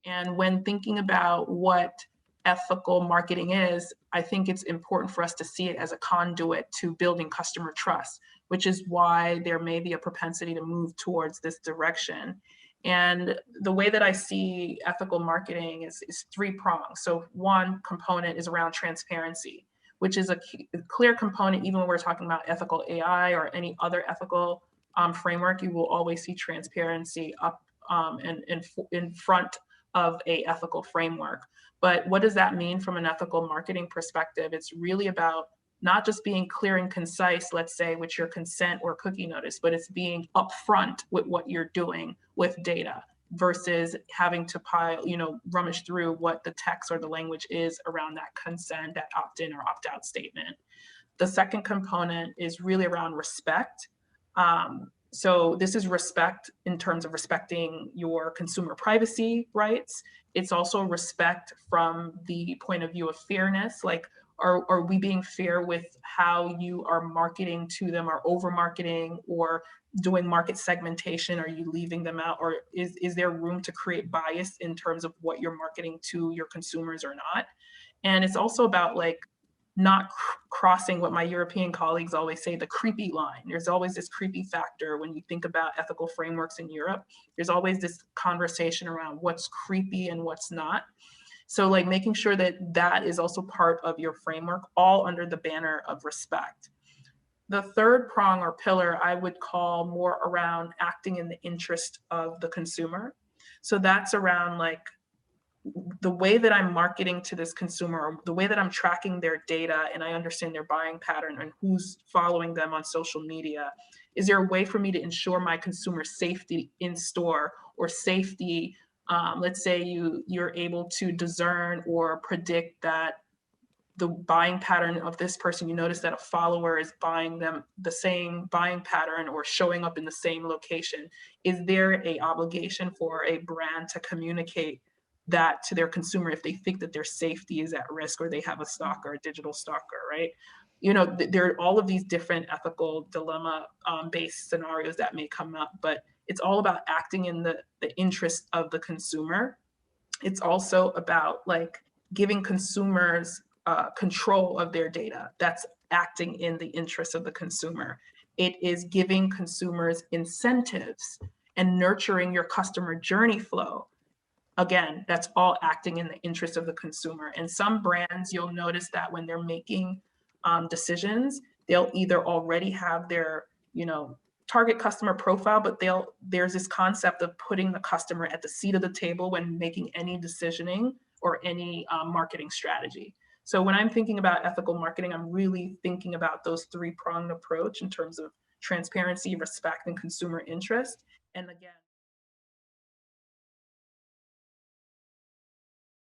And when thinking about what ethical marketing is, I think it's important for us to see it as a conduit to building customer trust, which is why there may be a propensity to move towards this direction. And the way that I see ethical marketing is three prongs. So one component is around transparency, which is a clear component. Even when we're talking about ethical AI or any other ethical framework, you will always see transparency up and in front of a ethical framework. But what does that mean from an ethical marketing perspective? It's really about not just being clear and concise, let's say, with your consent or cookie notice, but it's being upfront with what you're doing with data versus having to rummage through what the text or the language is around that consent, that opt-in or opt-out statement. The second component is really around respect. So this is respect in terms of respecting your consumer privacy rights. It's also respect from the point of view of fairness. Like, are we being fair with how you are marketing to them, or over marketing, or doing market segmentation? Are you leaving them out? Or is there room to create bias in terms of what you're marketing to your consumers or not? And it's also about like not crossing what my European colleagues always say, the creepy line. There's always this creepy factor when you think about ethical frameworks in Europe. There's always this conversation around what's creepy and what's not. So like making sure that that is also part of your framework, all under the banner of respect. The third prong or pillar I would call more around acting in the interest of the consumer. So that's around like the way that I'm marketing to this consumer, or the way that I'm tracking their data and I understand their buying pattern and who's following them on social media. Is there a way for me to ensure my consumer safety in store, or safety? Let's say you're able to discern or predict that the buying pattern of this person, you notice that a follower is buying them the same buying pattern or showing up in the same location. Is there a obligation for a brand to communicate that to their consumer if they think that their safety is at risk, or they have a stalker, a digital stalker, right? There are all of these different ethical dilemma based scenarios that may come up, but it's all about acting in the interest of the consumer. It's also about like giving consumers control of their data. That's acting in the interest of the consumer. It is giving consumers incentives and nurturing your customer journey flow. Again, that's all acting in the interest of the consumer. And some brands, you'll notice that when they're making decisions, they'll either already have their, target customer profile, but there's this concept of putting the customer at the seat of the table when making any decisioning or any marketing strategy. So when I'm thinking about ethical marketing, I'm really thinking about those three-pronged approach in terms of transparency, respect, and consumer interest. And again,